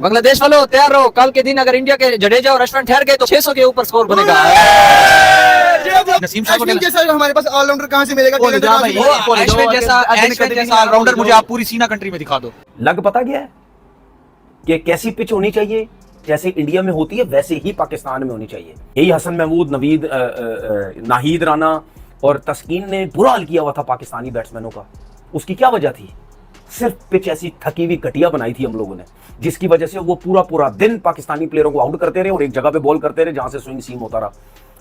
बांग्लादेश वालों तैयार रहो, कल के दिन अगर इंडिया के जडेजा और अश्विन ठहर गए तो 600 के ऊपर स्कोर बनेगा। नसीम शाह जैसा हमारे पास ऑलराउंडर कहाँ से मिलेगा? जैसा ऑलराउंडर मुझे आप पूरी सीना कंट्री में दिखा दो। लग पता गया है कि कैसी पिच होनी चाहिए, जैसे इंडिया में होती है वैसे ही पाकिस्तान में होनी चाहिए। यही हसन महमूद, नवीद, नाहिद राना और तस्कीन ने बुरा हाल किया हुआ था पाकिस्तानी बैट्समैनों का। उसकी क्या वजह थी? सिर्फ पिच ऐसी थकी हुई घटिया बनाई थी हम लोगों ने, जिसकी वजह से वो पूरा दिन पाकिस्तानी प्लेयरों को आउट करते रहे और एक जगह पे बॉल करते रहे जहां से स्विंग सीम होता रहा।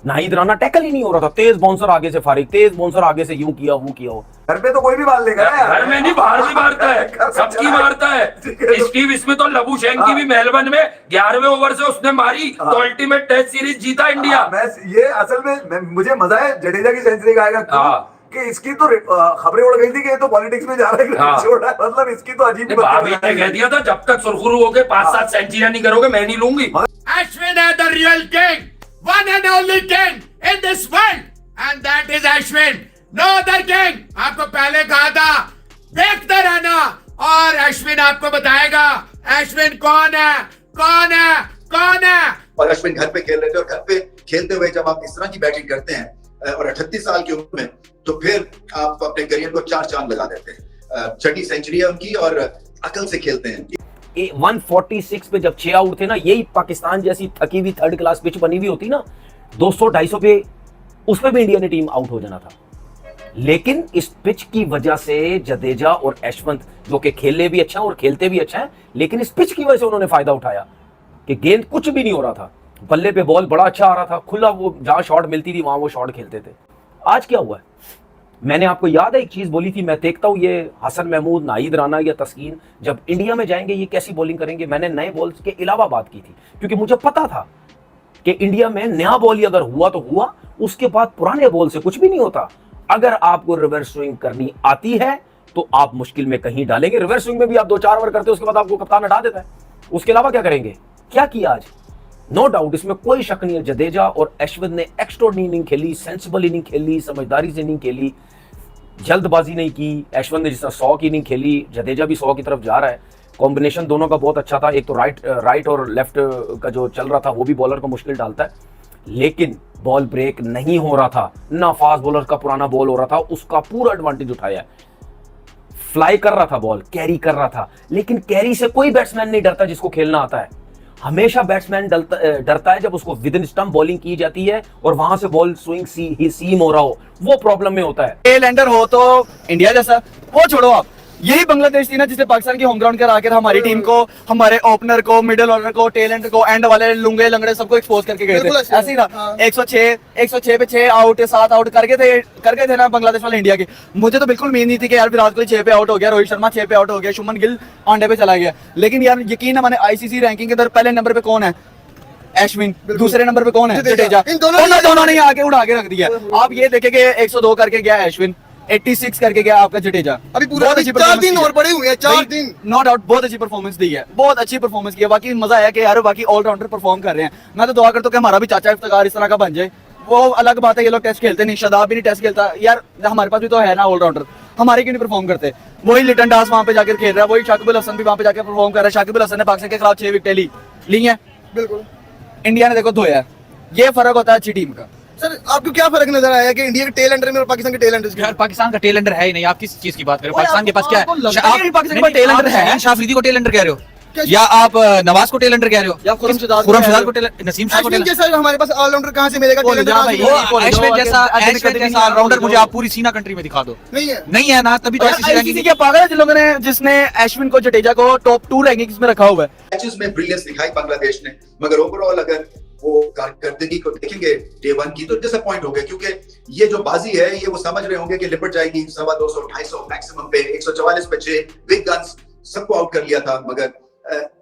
नाहिद राना टैकल ही नहीं हो रहा था, तेज बाउंसर आगे से फारिग, तेज बाउंसर आगे से यूं किया वो किया। घर पे तो कोई भी मार लेगा ना, घर में नहीं बाहर भी मारता है, सबकी मारता है। स्टीव स्मिथ और लबू शेन की भी मेलबर्न में 11वें ओवर से उसने मारी तो अल्टीमेट टेस्ट सीरीज जीता इंडिया। ये असल में मुझे मजा है जडेजा की सेंचुरी का आएगा कि इसकी तो खबरें उड़ गई थी कि ये तो पॉलिटिक्स में जा रहा है। मतलब इसकी तो अजीब भाभी ने कह दिया था जब तक सुरखुरू होके 5-7 सेंचुरियां नहीं करोगे मैं नहीं लूंगी। Ashwin is the real king, one and only king in this world, and that is Ashwin, no other king। आपको पहले कहा था देखते रहना और अश्विन आपको बताएगा अश्विन कौन है, कौन है, कौन है। और अश्विन घर पे खेल रहे थे और घर पे खेलते हुए जब आप इस तरह की बैटिंग करते हैं और 38 साल की उम्र में, तो फिर आप अपने करियर को 4 चांद लगा देते हैं। छठी सेंचुरी है उनकी और अकल से खेलते हैं। 146 पे जब 6 आउट थे ना, यही पाकिस्तान जैसी थकी हुई थर्ड क्लास पिच बनी हुई होती ना 200-250 पे, उसमें भी इंडिया ने टीम आउट हो जाना था। लेकिन इस पिच की वजह से जडेजा और यशवंत, जो कि खेलने भी अच्छा और खेलते भी अच्छा है, लेकिन इस पिच की वजह से उन्होंने फायदा उठाया कि गेंद कुछ भी नहीं हो रहा था, बल्ले पे बॉल बड़ा अच्छा आ रहा था, खुला वो जहां शॉट मिलती थी वहां वो शॉट खेलते थे। आज क्या हुआ है? मैंने आपको याद है एक चीज बोली थी, मैं देखता हूं ये हसन महमूद, नाहिद राना या तस्कीन जब इंडिया में जाएंगे ये कैसी बॉलिंग करेंगे। मैंने नए बॉल्स के अलावा बात की थी क्योंकि मुझे पता था कि इंडिया में नया बॉल ही अगर हुआ तो हुआ, उसके बाद पुराने बॉल से कुछ भी नहीं होता। अगर आपको रिवर्स स्विंग करनी आती है तो आप मुश्किल में कहीं डालेंगे। रिवर्स स्विंग में भी आप 2-4 ओवर करते हो, उसके बाद आपको कप्तान हटा देता है। उसके अलावा क्या करेंगे? क्या किया आज? नो डाउट, इसमें कोई शक नहीं है, जडेजा और अश्विन ने एक्स्ट्राऑर्डिनरी इनिंग खेली, सेंसिबल इनिंग खेली, समझदारी से इनिंग खेली, जल्दबाजी नहीं की। अश्विन ने जिस तरह 100 की इनिंग खेली, जडेजा भी 100 की तरफ जा रहा है। कॉम्बिनेशन दोनों का बहुत अच्छा था। एक तो राइट और लेफ्ट का जो चल रहा था वो भी बॉलर को मुश्किल डालता है, लेकिन बॉल ब्रेक नहीं हो रहा था ना। फास्ट बॉलर का पुराना बॉल हो रहा था, उसका पूरा एडवांटेज उठाया। फ्लाई कर रहा था बॉल, कैरी कर रहा था, लेकिन कैरी से कोई बैट्समैन नहीं डरता जिसको खेलना आता है। हमेशा बैट्समैन डरता है जब उसको विद इन स्टंप बॉलिंग की जाती है और वहां से बॉल स्विंग सीम हो रहा हो, वो प्रॉब्लम में होता है। टेल एंडर हो तो इंडिया जैसा, वो छोड़ो आप, यही बांग्लादेश थी ना जिसने पाकिस्तान की होम ग्राउंड करा के हमारी टीम को, हमारे ओपनर को, मिडिल ऑर्डर को, टेल एंडर को, एंड वाले लुंगे लंगड़े सबको एक्सपोज करके गए थे। ऐसे ही था 106 पे 6 आउट 7 आउट करके थे ना बांग्लादेश वाले इंडिया के। मुझे तो बिल्कुल उम्मीद नहीं थी कि यार विराट कोहली 6 पे आउट हो गया, रोहित शर्मा 6 पे आउट हो गया, शुभमन गिल ऑन डे पे चला गया। लेकिन यार यकीन है, मैंने आईसीसी रैंकिंग के अंदर पहले नंबर पे कौन है? अश्विन। दूसरे नंबर पे कौन है? जडेजा। दोनों ने आके उड़ा के रख दिया। आप ये देखें कि 102 करके गया अश्विन, 86 करके गया आपका जडेजा। अभी पूरा 4 दिन और पड़े हुए हैं, 4 दिन। नो डाउट बहुत अच्छी परफॉर्मेंस दी है, बहुत अच्छी परफॉर्मेंस की है। बाकी मजा आया कि यार बाकी ऑलराउंडर परफॉर्म कर रहे हैं। मैं तो दुआ करता हूं कि हमारा भी चाचा इफ्तिखार इस तरह का बन जाए। वो अलग बात है, ये लोग टेस्ट खेलते नहीं, शादाब भी नहीं टेस्ट खेलता। यार हमारे पास भी तो है ना ऑलराउंडर, हमारे क्यों नहीं परफॉर्म करते? वही लिटन दास वहां पे जाकर खेल रहा है, वही शाकिब अल हसन भी वहां पे जाकर परफॉर्म कर रहा है। शाकिब अल हसन ने पाकिस्तान के खिलाफ 6 विकेटें ली हैं, बिल्कुल। इंडिया ने देखो धोया। ये फर्क होता है अच्छी टीम का। सर आपको क्या फर्क नजर आया कि इंडिया के टेल एंडर में और पाकिस्तान के टेल एंडर में? यार पाकिस्तान का टेल एंडर है ही नहीं। आप किस चीज की बात कर रहे हो? पाकिस्तान के पास क्या है? पाकिस्तान के पास टेल एंडर है। शाह अफरीदी को टेल एंडर कह रहे हो या आप नवाज को टेल एंडर कह रहे हो या खुरम शहजाद को टेल, नसीम शाह को टेल जैसा हमारे पास ऑलराउंडर कहां से मिलेगा? अश्विन जैसा ऑलराउंडर मुझे आप पूरी सीना कंट्री में दिखा दो। नहीं है ना, तभी तो आईसीसी के पागल है जिन लोगों ने, जिसने अश्विन को जडेजा को टॉप 2 रैंकिंग्स में रखा हुआ है। मैचेस में ब्रिलियंस दिखाई बांग्लादेश ने, मगर ओवरऑल अगर वो कारकर्दगी को देखेंगे डे 1 की तो डिसअपॉइंट हो गए, क्योंकि ये जो बाजी है ये वो समझ रहे होंगे कि लिपट जाएगी 250 250 मैक्सिमम पे, 144 पे 6 बिग गन्स सबको आउट कर लिया था। मगर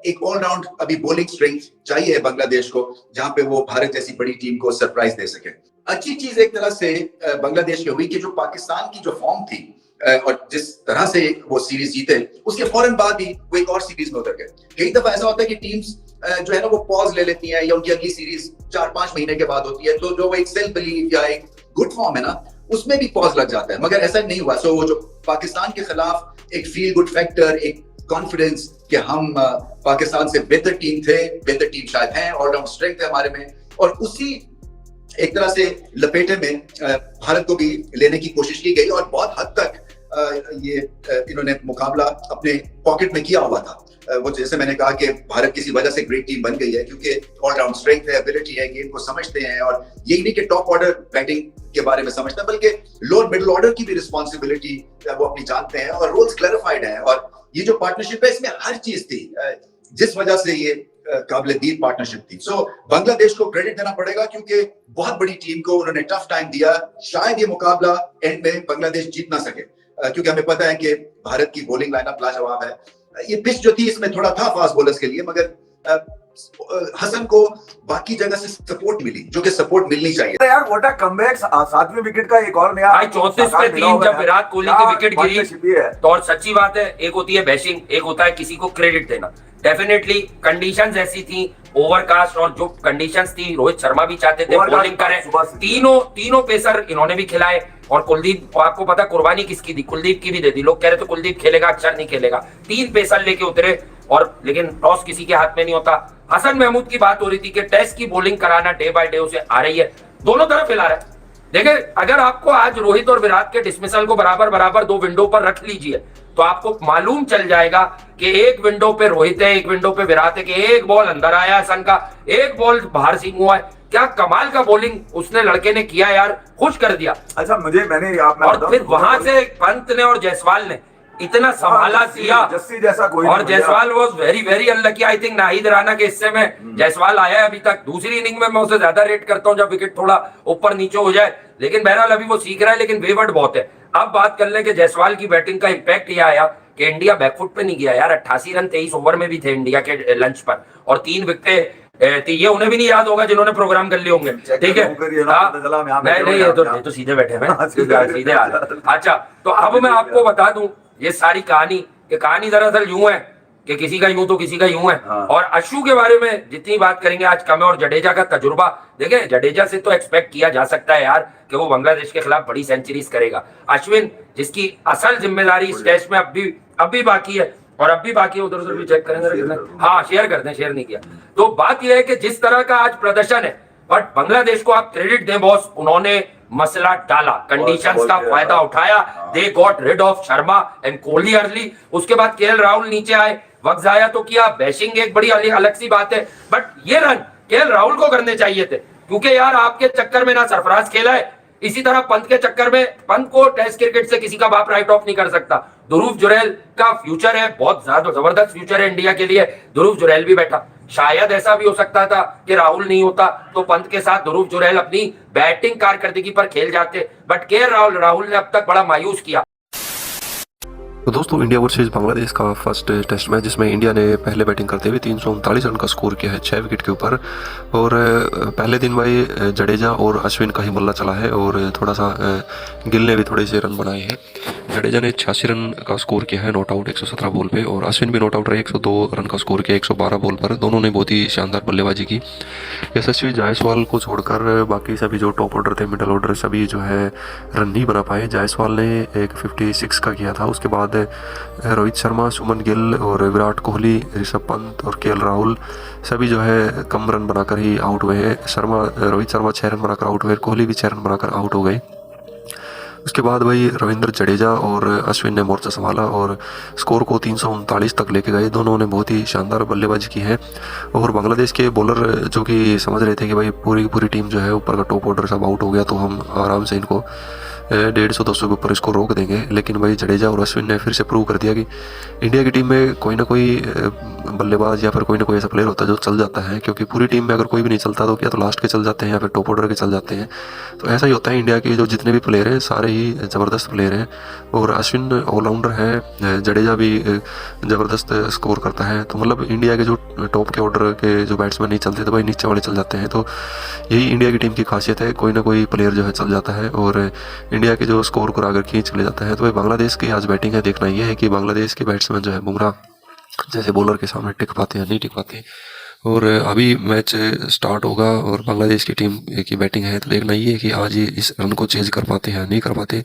एक ऑलराउंड अभी बॉलिंग स्ट्रेंथ चाहिए बांग्लादेश को, जहां पे वो भारत जैसी बड़ी टीम को सरप्राइज दे सके। अच्छी चीज एक तरह से बांग्लादेश की हुई कि जो पाकिस्तान की जो फॉर्म थी और जिस तरह से वो सीरीज जीते, उसके फौरन बाद ही वो एक और सीरीज में उतर गए। कई दफा ऐसा होता है कि टीम्स जो है ना वो पॉज ले लेती हैं या उनकी अगली सीरीज 4-5 महीने के बाद होती है, तो जो वो एक सेल्फ बिलीव या एक गुड फॉर्म है ना उसमें भी पॉज लग जाता है। मगर ऐसा नहीं हुआ। सो वो जो पाकिस्तान के खिलाफ एक फील गुड फैक्टर, एक कॉन्फिडेंस कि हम पाकिस्तान से बेहतर टीम थे, बेहतर टीम शायद हैं, ऑलराउंड स्ट्रेंथ है हमारे में, और उसी एक तरह से लपेटे में भारत को भी लेने की कोशिश की गई और बहुत हद तक इन्होंने मुकाबला अपने पॉकेट में किया हुआ था। वो जैसे मैंने कहा कि भारत किसी वजह से ग्रेट टीम बन गई है क्योंकि ऑलराउंड स्ट्रेंथ है, एबिलिटी है, गेम को समझते हैं, और यही नहीं कि टॉप ऑर्डर बैटिंग के बारे में समझते हैं बल्कि लोअर मिडिल ऑर्डर की भी रिस्पॉन्सिबिलिटी वो अपनी जानते हैं और रोल्स क्लैरिफाइड हैं। और ये जो पार्टनरशिप है इसमें हर चीज थी जिस वजह से ये काबिल-ए-दीद पार्टनरशिप थी। सो बांग्लादेश को क्रेडिट देना पड़ेगा क्योंकि बहुत बड़ी टीम को उन्होंने टफ टाइम दिया। शायद ये मुकाबला एंड में बांग्लादेश जीत ना सके क्योंकि हमें पता है कि भारत की बॉलिंग लाइनअप लाजवाब है। ये पिच जो थी इसमें थोड़ा था फास्ट बॉलर्स के लिए, मगर हसन को बाकी जगह से सपोर्ट मिली जो कि सपोर्ट मिलनी चाहिए। यार व्हाट अ कमबैक, 7वें विकेट का एक और नया भाई 34 पे 3 जब विराट कोहली की विकेट गिरी तो, और सच्ची बात है, एक होती है बैशिंग, एक होता है किसी को क्रेडिट देना। डेफिनेटली कंडीशंस ऐसी थी, ओवरकास्ट, और जो कंडीशंस थी रोहित शर्मा भी चाहते थे बॉलिंग करें, तीनों पेसर इन्होंने भी खिलाए, और कुलदीप, आपको पता कुर्बानी किसकी दी, कुलदीप की भी दे दी। लोग कह रहे थे कुलदीप खेलेगा, अक्षर नहीं खेलेगा, 3 पेसर लेके उतरे, और लेकिन टॉस किसी के हाथ में नहीं होता। हसन महमूद की बात हो रही थी कि टेस्ट की बॉलिंग कराना डे बाय डे उसे आ रही है, दोनों तरफ हिला रहा है। देखिए, अगर आपको आज रोहित और विराट के डिसमिसल को बराबर बराबर 2 विंडो पर रख लीजिए तो आपको मालूम चल जाएगा कि एक विंडो पे रोहित है, एक विंडो पे विराट है, कि एक बॉल अंदर आया हसन का, एक बॉल बाहर सीम हुआ है। क्या कमाल का बॉलिंग उसने लड़के ने किया यार, खुश कर दिया। अच्छा, मैंने और फिर वहां से पंत ने और जायसवाल ने इतना संभाला दिया, जस्सी जैसा कोई और Jaiswal was very very unlucky. I think Nahid Rana के हिस्से में जायसवाल आया है अभी तक। दूसरी इनिंग में मैं उसे ज्यादा रेट करता हूं जब विकेट थोड़ा ऊपर नीचे हो जाए, लेकिन बहरहाल अभी वो सीख रहा है, लेकिन वेवर्ड बहुत है। अब बात कर लें कि जायसवाल की बैटिंग का इंपैक्ट यह आया कि इंडिया बैकफुट पे नहीं गया यार। 88 रन 23 ओवर में भी थे इंडिया के लंच पर, और 3 विकेटें, ये उन्हें भी नहीं याद होगा जिन्होंने प्रोग्राम कर लिए होंगे, ठीक है। नहीं, ये तो सीधे बैठे हैं, सीधे आ रहे। अच्छा, तो अब मैं आपको बता दूं ये सारी कहानी दरअसल यूं है कि किसी का यूं तो किसी का यूं है। और अशु के बारे में जितनी बात करेंगे आज कम है, और जडेजा का तजुर्बा देखें, जडेजा से तो एक्सपेक्ट किया जा सकता है यार कि वो बांग्लादेश के खिलाफ बड़ी सेंचुरीज करेगा। अश्विन, जिसकी असल जिम्मेदारी इस टेस्ट में अब भी बाकी है, और अब भी बाकी है, उधर भी चेक करेंगे, हाँ शेयर कर दें, शेयर नहीं किया तो। बात यह है कि जिस तरह का आज प्रदर्शन है, बट बांग्लादेश को आप क्रेडिट दें बॉस, उन्होंने मसला डाला, कंडीशंस का फायदा उठाया, they got rid of Sharma and Kohli early. उसके बाद केएल राहुल नीचे आए, वक्त जाया तो किया, बैशिंग एक बड़ी अलग सी बात है, बट ये रन केएल राहुल को करने चाहिए थे, क्योंकि यार आपके चक्कर में ना सरफराज खेला है, इसी तरह पंत के चक्कर में, पंत को टेस्ट क्रिकेट से किसी का बाप राइट ऑफ नहीं कर सकता। ध्रुव जुरैल का फ्यूचर है, बहुत ज्यादा जबरदस्त फ्यूचर है इंडिया के लिए, ध्रुव जुरैल भी बैठा। शायद ऐसा भी हो सकता था कि राहुल नहीं होता तो पंत के साथ ध्रुव जुरैल अपनी बैटिंग कारकर्दगी पर खेल जाते, बट केएल राहुल ने अब तक बड़ा मायूस किया। तो दोस्तों, इंडिया वर्सेस बांग्लादेश का फर्स्ट टेस्ट मैच, जिसमें इंडिया ने पहले बैटिंग करते हुए 339 रन का स्कोर किया है 6 विकेट के ऊपर। और पहले दिन भाई जडेजा और अश्विन का ही बल्ला चला है, और थोड़ा सा गिल ने भी थोड़े से रन बनाए हैं। जडेजा ने 86 रन का स्कोर किया है नॉट आउट 117 बॉल पे, और अश्विन भी नॉट आउट रहे, 102 रन का स्कोर किया 112 बॉल पर। दोनों ने बहुत ही शानदार बल्लेबाजी की। यशस्वी जायसवाल को छोड़कर बाकी सभी जो टॉप ऑर्डर थे, मिडल ऑर्डर, सभी जो है रन नहीं बना पाए। जायसवाल ने एक 56 का किया था, उसके बाद रोहित शर्मा, सुमन गिल और विराट कोहली, ऋषभ पंत और केएल राहुल सभी जो है कम रन बनाकर ही आउट हुए हैं। रोहित शर्मा 6 रन बनाकर आउट हुए, कोहली भी 6 रन बनाकर आउट हो गए। उसके बाद भाई रविंद्र जडेजा और अश्विन ने मोर्चा संभाला और स्कोर को 339 तक लेके गए। दोनों ने बहुत ही शानदार बल्लेबाजी की है, और बांग्लादेश के बॉलर जो कि समझ रहे थे कि भाई पूरी टीम जो है ऊपर का टॉप ऑर्डर सब आउट हो गया तो हम आराम से इनको 150-200 के ऊपर इसको रोक देंगे, लेकिन भाई जडेजा और अश्विन ने फिर से प्रूव कर दिया कि इंडिया की टीम में कोई ना कोई बल्लेबाज या फिर कोई ना कोई ऐसा प्लेयर होता है जो चल जाता है, क्योंकि पूरी टीम में अगर कोई भी नहीं चलता तो क्या तो लास्ट के चल जाते हैं या फिर टॉप ऑर्डर के चल जाते हैं। तो ऐसा ही होता है, इंडिया के जो जितने भी प्लेयर हैं सारे ही ज़बरदस्त प्लेयर हैं, और अश्विन ऑलराउंडर है, जडेजा भी ज़बरदस्त स्कोर करता है। तो मतलब इंडिया के जो टॉप के ऑर्डर के जो बैट्समैन नहीं चलते तो भाई नीचे वाले चल जाते हैं। तो यही इंडिया की टीम की खासियत है, कोई ना कोई प्लेयर जो है चल जाता है और इंडिया के जो स्कोर को आगे खींच ले जाता है। तो भाई बांग्लादेश की आज बैटिंग है, देखना ये है कि बांग्लादेश के बैट्समैन जो है बुमराह जैसे बॉलर के सामने टिक पाते हैं नहीं टिक पाते। और अभी मैच स्टार्ट होगा और बांग्लादेश की टीम की बैटिंग है, तो देखना ये है कि आज ये इस रन को चेज कर पाते हैं नहीं कर पाते।